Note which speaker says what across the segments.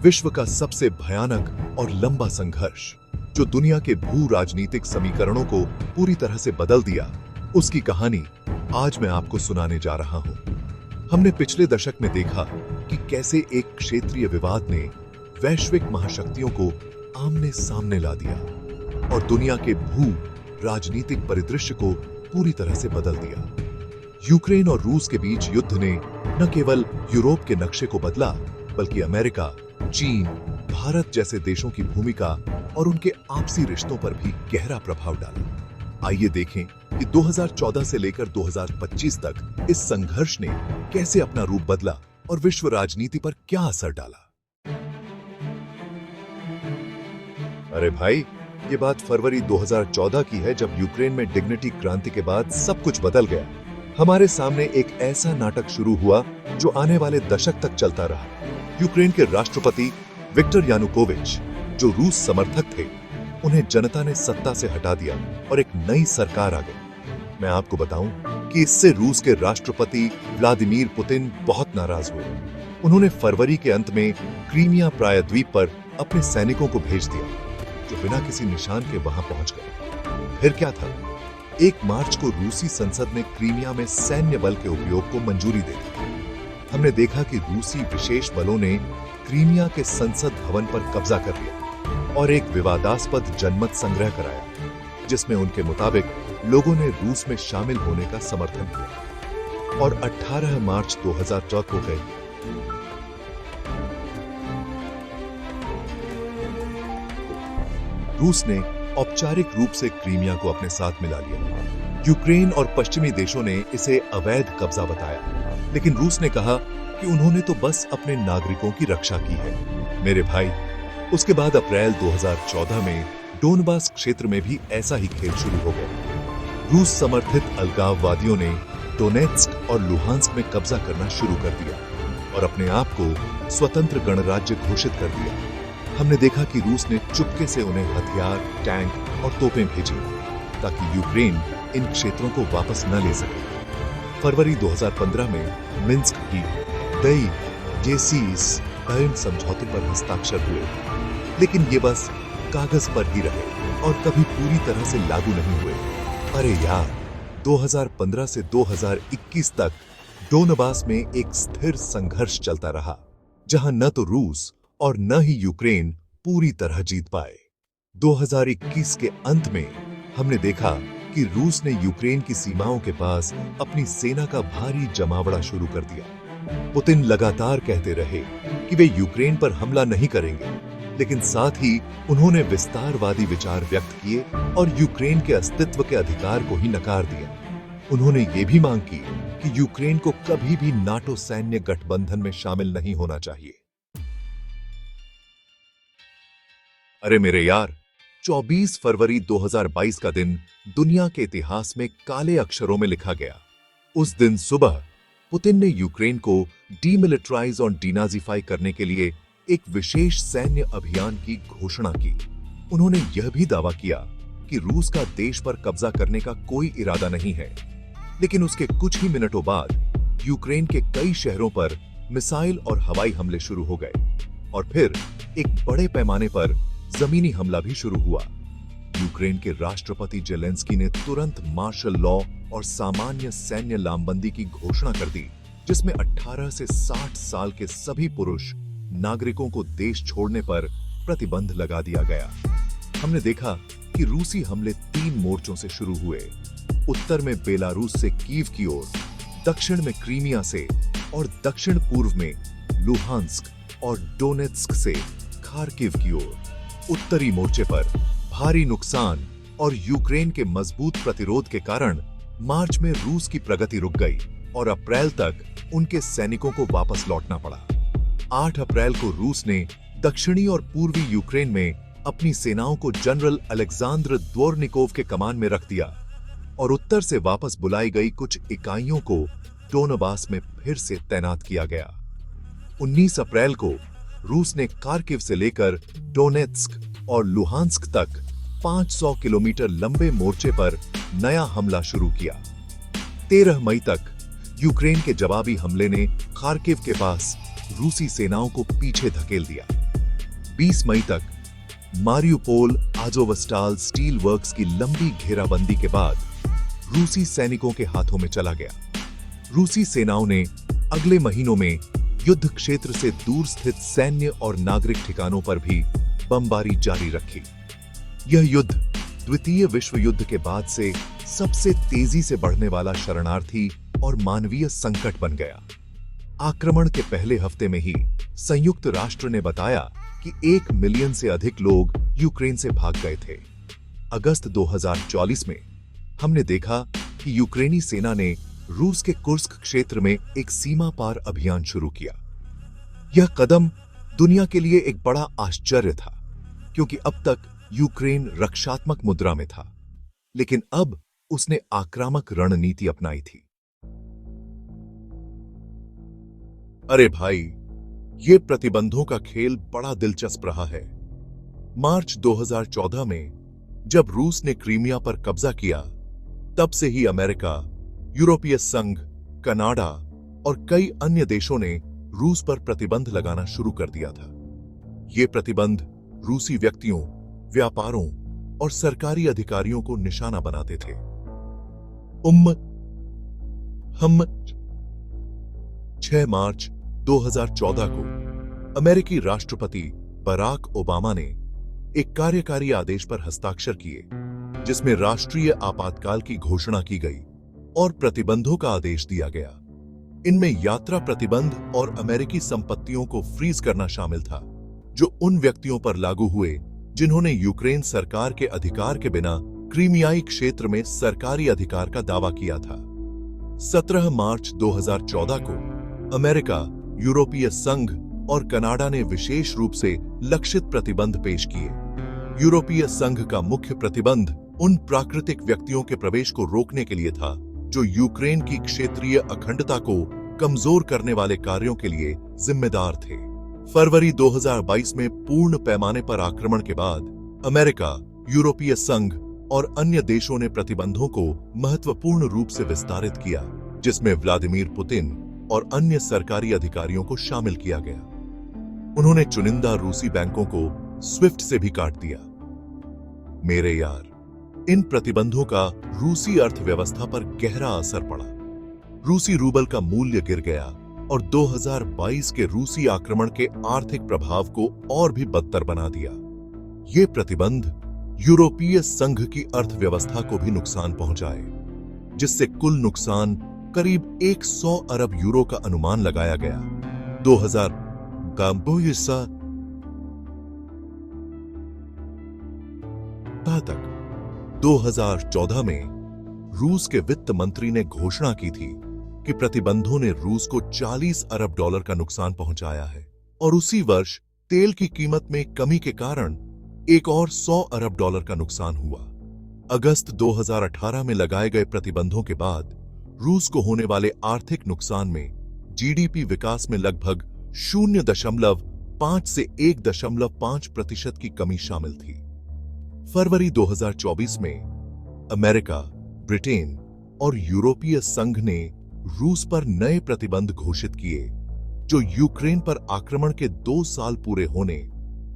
Speaker 1: विश्व का सबसे भयानक और लंबा संघर्ष जो दुनिया के भू राजनीतिक समीकरणों को पूरी तरह से बदल दिया, उसकी कहानी आज मैं आपको सुनाने जा रहा हूं। हमने पिछले दशक में देखा कि कैसे एक क्षेत्रीय विवाद ने वैश्विक महाशक्तियों को आमने सामने ला दिया और दुनिया के भू राजनीतिक परिदृश्य को पूरी तरह से बदल दिया। यूक्रेन और रूस के बीच युद्ध ने न केवल यूरोप के नक्शे को बदला, बल्कि अमेरिका, चीन, भारत जैसे देशों की भूमिका और उनके आपसी रिश्तों पर भी गहरा प्रभाव डाला। आइए देखें कि 2014 से लेकर 2025 तक इस संघर्ष ने कैसे अपना रूप बदला और विश्व राजनीति पर क्या असर डाला। अरे भाई, ये बात फरवरी 2014 की है, जब यूक्रेन में डिग्निटी क्रांति के बाद सब कुछ बदल गया। हमारे सामने एक ऐसा नाटक शुरू हुआ जो आने वाले दशक तक चलता रहा। यूक्रेन के राष्ट्रपति विक्टर यानुकोविच, जो रूस समर्थक थे, उन्हें जनता ने सत्ता से हटा दिया और एक नई सरकार आ गई। मैं आपको बताऊं कि इससे रूस के राष्ट्रपति व्लादिमीर पुतिन बहुत नाराज हुए। उन्होंने फरवरी के अंत में क्रीमिया प्रायद्वीप पर अपने सैनिकों को भेज दिया, जो बिना किसी निशान के वहां पहुंच गए। फिर क्या था? 1 मार्च को रूसी संसद ने क्रीमिया में सैन्य बल के उपयोग को मंजूरी दे दी। हमने देखा कि रूसी विशेष बलों ने क्रीमिया के संसद भवन पर कब्जा कर लिया और एक विवादास्पद जनमत संग्रह कराया, जिसमें उनके मुताबिक लोगों ने रूस में शामिल होने का समर्थन किया। और 18 मार्च 2014 को गई। रूस ने औपचारिक रूप से क्रीमिया को अपने साथ मिला लिया। यूक्रेन और पश्चिमी देशों ने इसे अवैध कब्जा बताया, लेकिन रूस ने कहा कि उन्होंने तो बस अपने नागरिकों की रक्षा की है। मेरे भाई, उसके बाद अप्रैल 2014 में डोनबास क्षेत्र में भी ऐसा ही खेल शुरू हो गया। रूस समर्थित अलगाववादियों ने डोनेत्स्क और लुहांस्क में कब्जा करना शुरू कर दिया और अपने आप को स्वतंत्र गणराज्य घोषित कर दिया। हमने देखा कि रूस ने चुपके से उन्हें हथियार, टैंक और तोपें भेजी ताकि यूक्रेन इन क्षेत्रों को वापस न ले सके। फरवरी 2015 में मिन्स्क की जेसीस समझौते पर हस्ताक्षर हुए, लेकिन ये बस कागज पर ही रहे और कभी पूरी तरह से लागू नहीं हुए। अरे यार, 2015 से 2021 तक डोनबास में एक स्थिर संघर्ष चलता रहा, जहां न तो रूस और न ही यूक्रेन पूरी तरह जीत पाए। 2021 के अंत में हमने देखा कि रूस ने यूक्रेन की सीमाओं के पास अपनी सेना का भारी जमावड़ा शुरू कर दिया। पुतिन लगातार कहते रहे कि वे यूक्रेन पर हमला नहीं करेंगे, लेकिन साथ ही उन्होंने विस्तारवादी विचार व्यक्त किए और यूक्रेन के अस्तित्व के अधिकार को ही नकार दिया। उन्होंने ये भी मांग की कि यूक्रेन को कभी भी नाटो सैन्य गठबंधन में शामिल नहीं होना चाहिए। अरे मेरे यार, 24 फरवरी 2022 का दिन दुनिया के इतिहास में काले अक्षरों में लिखा गया। उस दिन सुबह पुतिन ने यूक्रेन को डीमिलिटराइज और डीनाजीफाई करने के लिए एक विशेष सैन्य अभियान की घोषणा की। उन्होंने यह भी दावा किया कि रूस का देश पर कब्जा करने का कोई इरादा नहीं है, लेकिन उसके कुछ ही मिनटों बाद यूक्रेन के कई शहरों पर मिसाइल और हवाई हमले शुरू हो गए और फिर एक बड़े पैमाने पर जमीनी हमला भी शुरू हुआ। यूक्रेन के राष्ट्रपति जेलेंस्की ने तुरंत मार्शल लॉ और सामान्य सैन्य लामबंदी की घोषणा कर दी, जिसमें 18 से 60 साल के सभी पुरुष नागरिकों को देश छोड़ने पर प्रतिबंध लगा दिया गया। हमने देखा कि रूसी हमले 3 मोर्चों से शुरू हुए। उत्तर में बेलारूस से कीव की ओर, दक्षिण में क्रीमिया से और दक्षिण पूर्व में लुहांस्क और डोनेत्स्क से खार्किव की ओर। उत्तरी मोर्चे पर भारी नुकसान और यूक्रेन के मजबूत प्रतिरोध के कारण मार्च में रूस की प्रगति रुक गई और अप्रैल तक उनके सैनिकों को वापस लौटना पड़ा। 8 अप्रैल को रूस ने दक्षिणी और पूर्वी यूक्रेन में अपनी सेनाओं को जनरल अलेक्जेंद्र द्वोरनिकोव के कमान में रख दिया और उत्तर से वापस बुलाई गई कुछ इकाइयों को डोनबास में फिर से तैनात किया गया। 19 अप्रैल को रूस ने खार्किव से लेकर डोनेत्स्क और लुहांस्क तक 500 किलोमीटर लंबे मोर्चे पर नया हमला शुरू किया। 13 मई तक यूक्रेन के जवाबी हमले ने खार्किव के पास रूसी सेनाओं को पीछे धकेल दिया। 20 मई तक मारियुपोल आजोवस्टाल स्टील वर्क्स की लंबी घेराबंदी के बाद रूसी सैनिकों के हाथों में चला गया। रूसी सेनाओं ने अगले महीनों में युद्ध क्षेत्र से दूर स्थित सैन्य और नागरिक ठिकानों पर भी बमबारी जारी रखी। यह युद्ध द्वितीय विश्व युद्ध के बाद से सबसे तेजी से बढ़ने वाला शरणार्थी और मानवीय संकट बन गया। आक्रमण के पहले हफ्ते में ही संयुक्त राष्ट्र ने बताया कि 1 मिलियन से अधिक लोग यूक्रेन से भाग गए थे। अगस्त 2024 में हमने देखा कि यूक्रेनी सेना ने रूस के कुर्स्क क्षेत्र में एक सीमा पार अभियान शुरू किया। यह कदम दुनिया के लिए एक बड़ा आश्चर्य था, क्योंकि अब तक यूक्रेन रक्षात्मक मुद्रा में था, लेकिन अब उसने आक्रामक रणनीति अपनाई थी। अरे भाई, ये प्रतिबंधों का खेल बड़ा दिलचस्प रहा है। मार्च 2014 में जब रूस ने क्रीमिया पर कब्जा किया, तब से ही अमेरिका, यूरोपीय संघ, कनाडा और कई अन्य देशों ने रूस पर प्रतिबंध लगाना शुरू कर दिया था। ये प्रतिबंध रूसी व्यक्तियों, व्यापारों और सरकारी अधिकारियों को निशाना बनाते थे। हम 6 मार्च 2014 को अमेरिकी राष्ट्रपति बराक ओबामा ने एक कार्यकारी आदेश पर हस्ताक्षर किए, जिसमें राष्ट्रीय आपातकाल की घोषणा की गई और प्रतिबंधों का आदेश दिया गया। इनमें यात्रा प्रतिबंध और अमेरिकी संपत्तियों को फ्रीज करना शामिल था, जो उन व्यक्तियों पर लागू हुए जिन्होंने यूक्रेन सरकार के अधिकार के बिना क्रीमियाई क्षेत्र में सरकारी अधिकार का दावा किया था। 17 मार्च 2014 को अमेरिका, यूरोपीय संघ और कनाडा ने विशेष रूप से लक्षित प्रतिबंध पेश किए। यूरोपीय संघ का मुख्य प्रतिबंध उन प्राकृतिक व्यक्तियों के प्रवेश को रोकने के लिए था जो यूक्रेन की क्षेत्रीय अखंडता को कमजोर करने वाले कार्यों के लिए जिम्मेदार थे। फरवरी 2022 में पूर्ण पैमाने पर आक्रमण के बाद अमेरिका, यूरोपीय संघ और अन्य देशों ने प्रतिबंधों को महत्वपूर्ण रूप से विस्तारित किया, जिसमें व्लादिमीर पुतिन और अन्य सरकारी अधिकारियों को शामिल किया गया। उन्होंने चुनिंदा रूसी बैंकों को स्विफ्ट से भी काट दिया। मेरे यार, इन प्रतिबंधों का रूसी अर्थव्यवस्था पर गहरा असर पड़ा। रूसी रूबल का मूल्य गिर गया और 2022 के रूसी आक्रमण के आर्थिक प्रभाव को और भी बदतर बना दिया। ये प्रतिबंध यूरोपीय संघ की अर्थव्यवस्था को भी नुकसान पहुंचाए, जिससे कुल नुकसान करीब 100 अरब यूरो का अनुमान लगाया गया। 2000 तक 2014 में रूस के वित्त मंत्री ने घोषणा की थी कि प्रतिबंधों ने रूस को $40 अरब का नुकसान पहुंचाया है, और उसी वर्ष तेल की कीमत में कमी के कारण एक और $100 अरब का नुकसान हुआ। अगस्त 2018 में लगाए गए प्रतिबंधों के बाद रूस को होने वाले आर्थिक नुकसान में जीडीपी विकास में लगभग 0.5 से 1.5% की कमी शामिल थी। फरवरी 2024 में अमेरिका, ब्रिटेन और यूरोपीय संघ ने रूस पर नए प्रतिबंध घोषित किए, जो यूक्रेन पर आक्रमण के 2 साल पूरे होने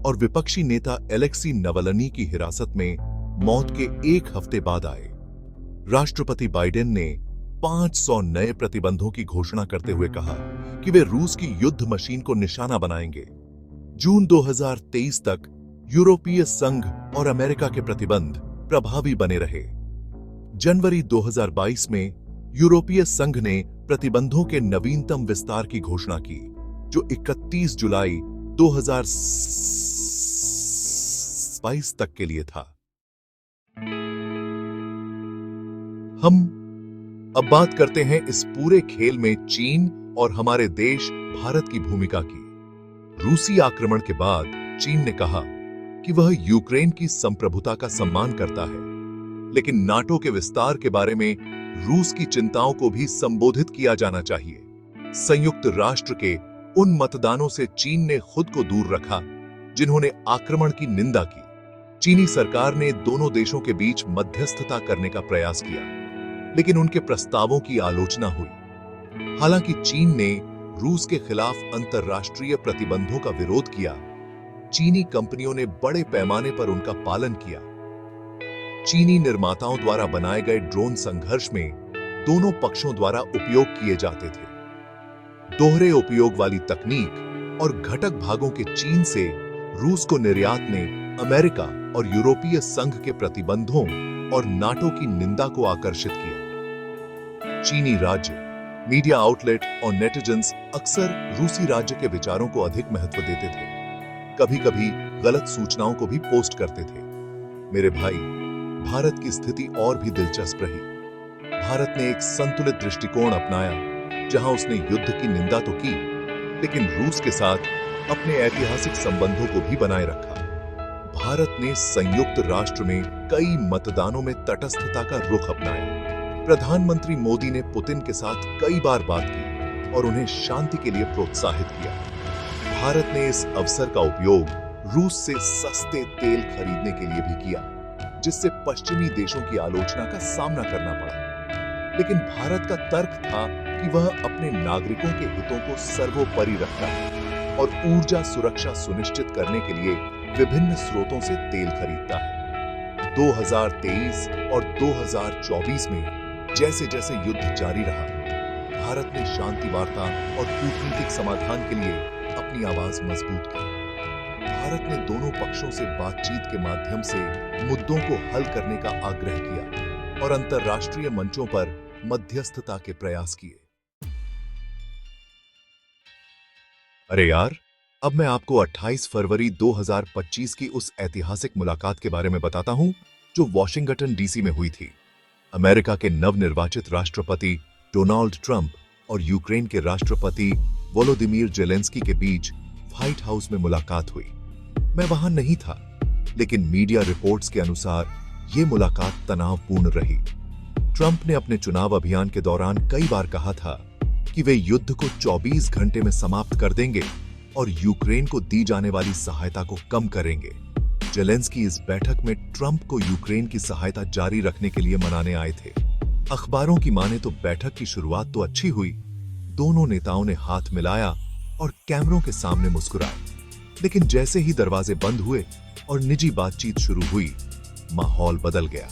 Speaker 1: और विपक्षी नेता एलेक्सी नवलनी की हिरासत में मौत के 1 हफ्ते बाद आए। राष्ट्रपति बाइडेन ने 500 नए प्रतिबंधों की घोषणा करते हुए कहा कि वे रूस की युद्ध मशीन को निशाना बनाएंगे। जून 2023 तक यूरोपीय संघ और अमेरिका के प्रतिबंध प्रभावी बने रहे। जनवरी 2022 में यूरोपीय संघ ने प्रतिबंधों के नवीनतम विस्तार की घोषणा की, जो 31 जुलाई 2022 तक के लिए था। हम अब बात करते हैं इस पूरे खेल में चीन और हमारे देश भारत की भूमिका की। रूसी आक्रमण के बाद चीन ने कहा कि वह यूक्रेन की संप्रभुता का सम्मान करता है, लेकिन नाटो के विस्तार के बारे में रूस की चिंताओं को भी संबोधित किया जाना चाहिए। संयुक्त राष्ट्र के उन मतदानों से चीन ने खुद को दूर रखा जिन्होंने आक्रमण की निंदा की। चीनी सरकार ने दोनों देशों के बीच मध्यस्थता करने का प्रयास किया, लेकिन उनके प्रस्तावों की आलोचना हुई। हालांकि चीन ने रूस के खिलाफ अंतर्राष्ट्रीय प्रतिबंधों का विरोध किया, चीनी कंपनियों ने बड़े पैमाने पर उनका पालन किया। चीनी निर्माताओं द्वारा बनाए गए ड्रोन संघर्ष में दोनों पक्षों द्वारा उपयोग किए जाते थे। दोहरे उपयोग वाली तकनीक और घटक भागों के चीन से रूस को निर्यात ने अमेरिका और यूरोपीय संघ के प्रतिबंधों और नाटो की निंदा को आकर्षित किया। चीनी राज्य, मीडिया आउटलेट और नेटिजन्स अक्सर रूसी राज्य के विचारों को अधिक महत्व देते थे, कभी-कभी गलत सूचनाओं को भी पोस्ट करते थे। मेरे भाई, भारत की स्थिति और भी दिलचस्प रही। भारत ने एक संतुलित दृष्टिकोण अपनाया, जहां उसने युद्ध की निंदा तो की, लेकिन रूस के साथ अपने ऐतिहासिक संबंधों को भी बनाए रखा। भारत ने संयुक्त राष्ट्र में कई मतदानों में तटस्थता का रुख अपनाया। प्रधानमंत्री मोदी ने पुतिन के साथ कई बार बात की और उन्हें शांति के लिए प्रोत्साहित किया। भारत ने इस अवसर का उपयोग रूस से सस्ते तेल खरीदने के लिए भी किया, जिससे पश्चिमी देशों की आलोचना का सामना करना पड़ा। लेकिन भारत का तर्क था कि वह अपने नागरिकों के हितों को सर्वोपरि रखता है और ऊर्जा सुरक्षा सुनिश्चित करने के लिए विभिन्न स्रोतों से तेल खरीदता है। 2023 और 2024 में जैसे जैसे युद्ध जारी रहा, भारत ने शांति वार्ता और कूटनीतिक समाधान के लिए अपनी आवाज मजबूत की। भारत ने दोनों पक्षों से बातचीत के माध्यम से मुद्दों को हल करने का आग्रह किया और अंतर्राष्ट्रीय मंचों पर मध्यस्थता के प्रयास किए। अरे यार, अब मैं आपको 28 फरवरी 2025 की उस ऐतिहासिक मुलाकात के बारे में बताता हूं जो वॉशिंगटन डीसी में हुई थी। अमेरिका के नवनिर्वाचित राष्ट्रपति डोनाल्ड ट्रंप और यूक्रेन के राष्ट्रपति वोलोदिमीर जेलेंस्की के बीच व्हाइट हाउस में मुलाकात हुई। मैं वहां नहीं था, लेकिन मीडिया रिपोर्ट्स के अनुसार यह मुलाकात तनावपूर्ण रही। ट्रंप ने अपने चुनाव अभियान के दौरान कई बार कहा था कि वे युद्ध को 24 घंटे में समाप्त कर देंगे और यूक्रेन को दी जाने वाली सहायता को कम करेंगे। जेलेंस्की इस बैठक में ट्रंप को यूक्रेन की सहायता जारी रखने के लिए मनाने आए थे। अखबारों की माने तो बैठक की शुरुआत तो अच्छी हुई। दोनों नेताओं ने हाथ मिलाया और कैमरों के सामने मुस्कुराए, लेकिन जैसे ही दरवाजे बंद हुए और निजी बातचीत शुरू हुई, माहौल बदल गया।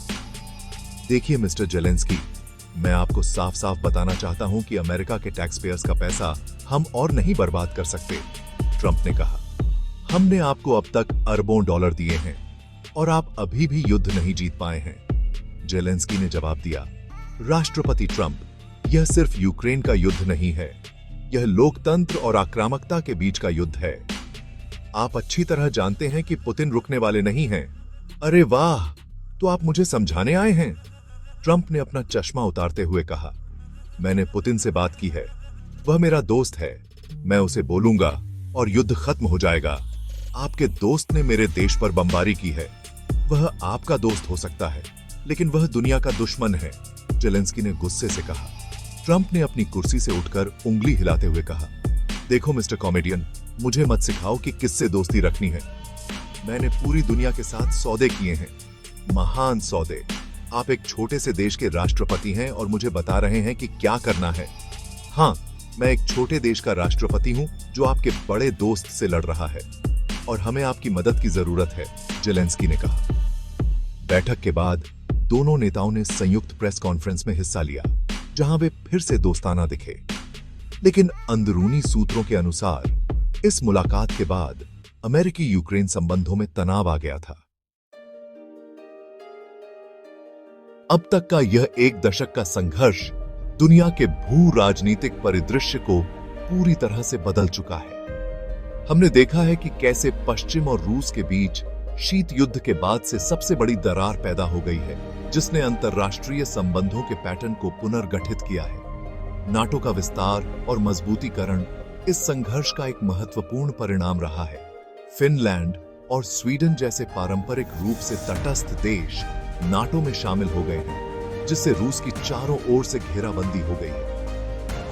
Speaker 1: देखिए मिस्टर जेलेंस्की, मैं आपको साफ साफ बताना चाहता हूं कि अमेरिका के टैक्स पेयर्स का पैसा हम और नहीं बर्बाद कर सकते, ट्रंप ने कहा। हमने आपको अब तक अरबों डॉलर दिए हैं और आप अभी भी युद्ध नहीं जीत पाए हैं। जेलेंस्की ने जवाब दिया, राष्ट्रपति ट्रंप, यह सिर्फ यूक्रेन का युद्ध नहीं है, यह लोकतंत्र और आक्रामकता के बीच का युद्ध है। आप अच्छी तरह जानते हैं कि पुतिन रुकने वाले नहीं हैं। अरे वाह, तो आप मुझे समझाने आए हैं? ट्रंप ने अपना चश्मा उतारते हुए कहा, मैंने पुतिन से बात की है, वह मेरा दोस्त है, मैं उसे बोलूंगा और युद्ध खत्म हो जाएगा। आपके दोस्त ने मेरे देश पर बमबारी की है, वह आपका दोस्त हो सकता है, लेकिन वह दुनिया का दुश्मन है, जेलेंस्की ने गुस्से से कहा। ट्रंप ने अपनी कुर्सी से उठकर उंगली हिलाते हुए कहा, देखो मिस्टर कॉमेडियन, मुझे मत सिखाओ कि किससे दोस्ती रखनी है। मैंने पूरी दुनिया के साथ सौदे किए हैं, महान सौदे। आप एक छोटे से देश के राष्ट्रपति हैं और मुझे बता रहे हैं कि क्या करना है। हाँ, मैं एक छोटे देश का राष्ट्रपति हूं जो आपके बड़े दोस्त से लड़ रहा है और हमें आपकी मदद की जरूरत है, जेलेंस्की ने कहा। बैठक के बाद दोनों नेताओं ने संयुक्त प्रेस कॉन्फ्रेंस में हिस्सा लिया, जहां वे फिर से दोस्ताना दिखे। लेकिन अंदरूनी सूत्रों के अनुसार इस मुलाकात के बाद अमेरिकी यूक्रेन संबंधों में तनाव आ गया था। अब तक का यह एक दशक का संघर्ष दुनिया के भू राजनीतिक परिदृश्य को पूरी तरह से बदल चुका है। हमने देखा है कि कैसे पश्चिम और रूस के बीच शीत युद्ध के बाद से सबसे बड़ी दरार पैदा हो गई है, जिसने अंतर्राष्ट्रीय संबंधों के पैटर्न को पुनर्गठित किया है। नाटो का विस्तार और मजबूतीकरण इस संघर्ष का एक महत्वपूर्ण परिणाम रहा है। फिनलैंड और स्वीडन जैसे पारंपरिक रूप से तटस्थ देश नाटो में शामिल हो गए हैं, जिससे रूस की चारों ओर से घेराबंदी हो गई है।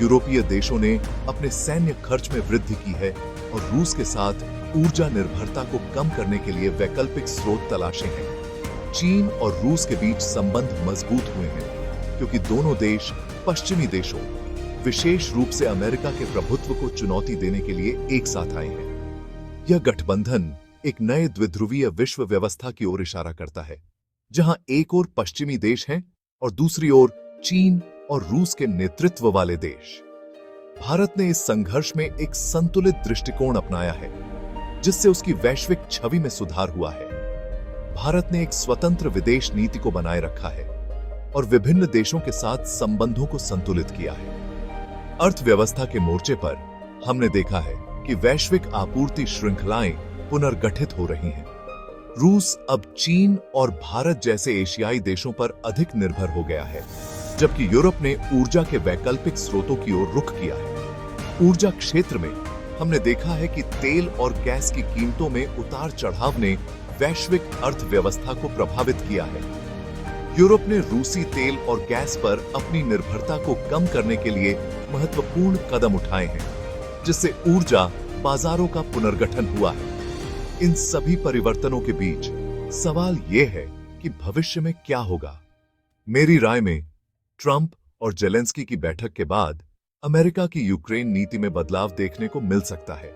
Speaker 1: यूरोपीय देशों ने अपने सैन्य खर्च में वृद्धि की है और रूस के साथ ऊर्जा निर्भरता को कम करने के लिए वैकल्पिक स्रोत तलाशे हैं। चीन और रूस के बीच संबंध मजबूत हुए हैं क्योंकि दोनों देश पश्चिमी देशों, विशेष रूप से अमेरिका के प्रभुत्व को चुनौती देने के लिए एक साथ आए हैं। यह गठबंधन एक नए द्विध्रुवीय विश्व व्यवस्था की ओर इशारा करता है, जहां एक ओर पश्चिमी देश हैं और दूसरी ओर चीन और रूस के नेतृत्व वाले देश। भारत ने इस संघर्ष में एक संतुलित दृष्टिकोण अपनाया है, जिससे उसकी वैश्विक छवि में सुधार हुआ है। भारत ने एक स्वतंत्र विदेश नीति को बनाए रखा है और विभिन्न देशों के साथ संबंधों को संतुलित किया है। अर्थव्यवस्था के मोर्चे पर हमने देखा है कि वैश्विक आपूर्ति श्रृंखलाएं पुनर्गठित हो रही हैं। रूस अब चीन और भारत जैसे एशियाई देशों पर अधिक निर्भर हो गया है, जबकि यूरोप ने ऊर्जा के वैकल्पिक स्रोतों की ओर रुख किया है। ऊर्जा क्षेत्र में हमने देखा है कि तेल और गैस की कीमतों में उतार चढ़ाव ने वैश्विक अर्थव्यवस्था को प्रभावित किया है। यूरोप ने रूसी तेल और गैस पर अपनी निर्भरता को कम करने के लिए महत्वपूर्ण कदम उठाए हैं, जिससे ऊर्जा बाजारों का पुनर्गठन हुआ है। इन सभी परिवर्तनों के बीच सवाल यह है कि भविष्य में क्या होगा। मेरी राय में ट्रंप और जेलेंस्की की बैठक के बाद अमेरिका की यूक्रेन नीति में बदलाव देखने को मिल सकता है।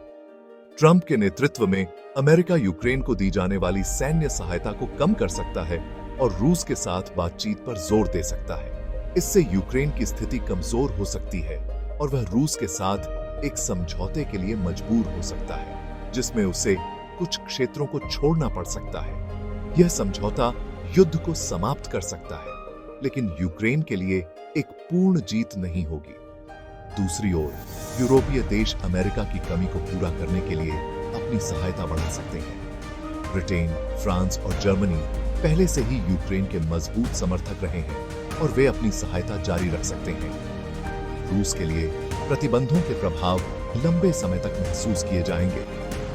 Speaker 1: ट्रंप के नेतृत्व में अमेरिका यूक्रेन को दी जाने वाली सैन्य सहायता को कम कर सकता है और रूस के साथ बातचीत पर जोर दे सकता है। इससे यूक्रेन की स्थिति कमजोर हो सकती है और वह रूस के साथ एक समझौते के लिए मजबूर हो सकता है, जिसमें उसे कुछ क्षेत्रों को छोड़ना पड़ सकता है। यह समझौता युद्ध को समाप्त कर सकता है, लेकिन यूक्रेन के लिए एक पूर्ण जीत नहीं होगी। दूसरी ओर यूरोपीय देश अमेरिका की कमी को पूरा करने के लिए अपनी सहायता बढ़ा सकते हैं। ब्रिटेन, फ्रांस और जर्मनी पहले से ही यूक्रेन के मजबूत समर्थक रहे हैं और वे अपनी सहायता जारी रख सकते हैं। रूस के लिए प्रतिबंधों के प्रभाव लंबे समय तक महसूस किए जाएंगे।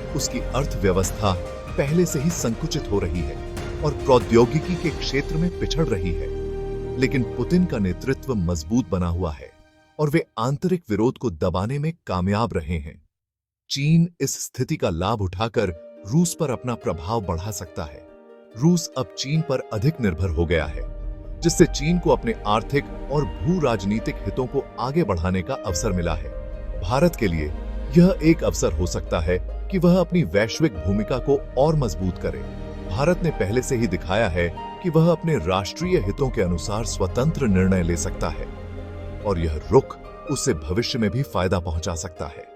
Speaker 1: उसकी अर्थव्यवस्था पहले से ही संकुचित हो रही है और प्रौद्योगिकी के क्षेत्र में पिछड़ रही है, लेकिन पुतिन का नेतृत्व मजबूत बना हुआ है और वे आंतरिक विरोध को दबाने में कामयाब रहे हैं। चीन इस स्थिति का लाभ उठाकर रूस पर अपना प्रभाव बढ़ा सकता है। रूस अब चीन पर अधिक निर्भर हो गया है, जिससे चीन को अपने आर्थिक और भू राजनीतिक हितों को आगे बढ़ाने का अवसर मिला है। भारत के लिए यह एक अवसर हो सकता है कि वह अपनी वैश्विक भूमिका को और मजबूत करे। भारत ने पहले से ही दिखाया है कि वह अपने राष्ट्रीय हितों के अनुसार स्वतंत्र निर्णय ले सकता है और यह रुख उसे भविष्य में भी फायदा पहुंचा सकता है।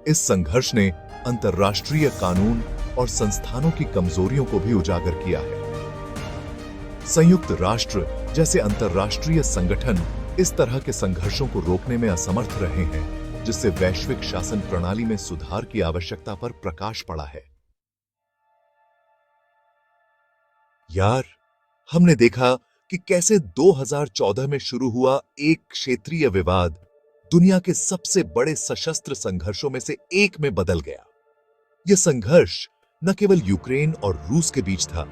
Speaker 1: इस संघर्ष ने अंतर्राष्ट्रीय कानून और संस्थानों की कमजोरियों को भी उजागर किया है। संयुक्त राष्ट्र जैसे अंतर्राष्ट्रीय संगठन इस तरह के संघर्षों को रोकने में असमर्थ रहे हैं, जिससे वैश्विक शासन प्रणाली में सुधार की आवश्यकता पर प्रकाश पड़ा है। यार, हमने देखा कि कैसे 2014 में शुरू हुआ एक क्षेत्रीय विवाद दुनिया के सबसे बड़े सशस्त्र संघर्षों में से एक में बदल गया। यह संघर्ष न केवल यूक्रेन और रूस के बीच था,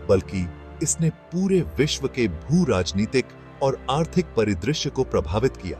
Speaker 1: बल्कि इसने पूरे विश्व के भू राजनीतिक और आर्थिक परिदृश्य को प्रभावित किया।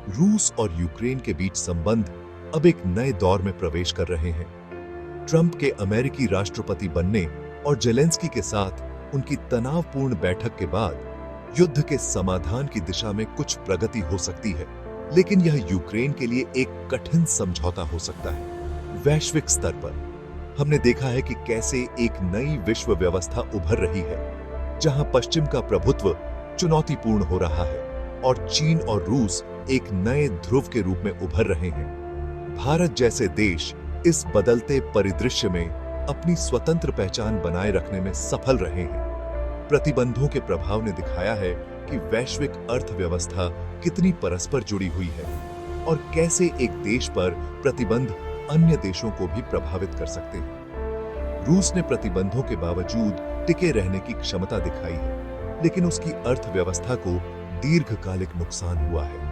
Speaker 1: रूस और यूक्रेन के बीच संबंध अब एक नए दौर में प्रवेश कर रहे हैं। ट्रंप के अमेरिकी राष्ट्रपति बनने और जेलेंस्की के साथ उनकी तनावपूर्ण बैठक के बाद युद्ध के समाधान की दिशा में कुछ प्रगति हो सकती है, लेकिन यह यूक्रेन के लिए एक कठिन समझौता हो सकता है। वैश्विक स्तर पर हमने देखा है कि कैसे एक नई विश्व व्यवस्था उभर रही है, जहां पश्चिम का प्रभुत्व चुनौतीपूर्ण हो रहा है और चीन और रूस एक नए ध्रुव के रूप में उभर रहे हैं। भारत जैसे देश इस बदलते परिदृश्य में अपनी स्वतंत्र पहचान बनाए रखने में सफल रहे हैं। प्रतिबंधों के प्रभाव ने दिखाया है कि वैश्विक अर्थव्यवस्था कितनी परस्पर जुड़ी हुई है और कैसे एक देश पर प्रतिबंध अन्य देशों को भी प्रभावित कर सकते हैं। रूस ने प्रतिबंधों के बावजूद टिके रहने की क्षमता दिखाई है, लेकिन उसकी अर्थव्यवस्था को दीर्घकालिक नुकसान हुआ है।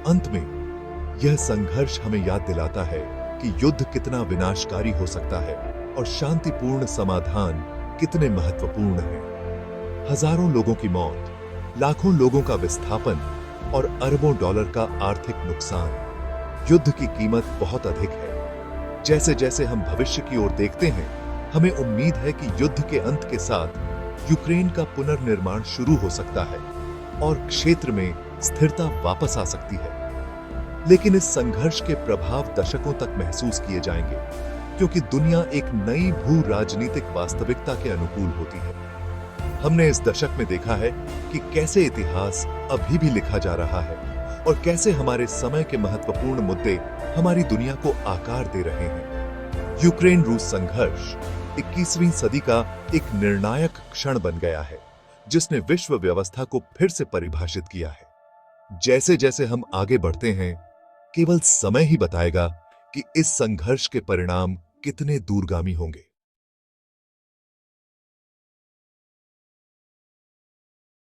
Speaker 1: अंत में यह संघर्ष हमें याद दिलाता है कि युद्ध कितना विनाशकारी हो सकता है और शांतिपूर्ण समाधान कितने महत्वपूर्ण हैं। हजारों लोगों की मौत, लाखों लोगों का विस्थापन और अरबों डॉलर का आर्थिक नुकसान, युद्ध की कीमत बहुत अधिक है। जैसे जैसे हम भविष्य की ओर देखते हैं, हमें उम्मीद है कि युद्ध के अंत के साथ यूक्रेन का पुनर्निर्माण शुरू हो सकता है और क्षेत्र में स्थिरता वापस आ सकती है। लेकिन इस संघर्ष के प्रभाव दशकों तक महसूस किए जाएंगे। क्योंकि दुनिया एक नई भू राजनीतिक वास्तविकता के अनुकूल होती है। हमने इस दशक में देखा है कि कैसे इतिहास अभी भी लिखा जा रहा है और कैसे हमारे समय के महत्वपूर्ण मुद्दे हमारी दुनिया को आकार दे रहे हैं। यूक्रेन रूस संघर्ष 21वीं सदी का एक निर्णायक क्षण बन गया है, जिसने विश्व व्यवस्था को फिर से परिभाषित किया है। जैसे जैसे हम आगे बढ़ते हैं, केवल समय ही बताएगा कि इस संघर्ष के परिणाम कितने दूरगामी होंगे।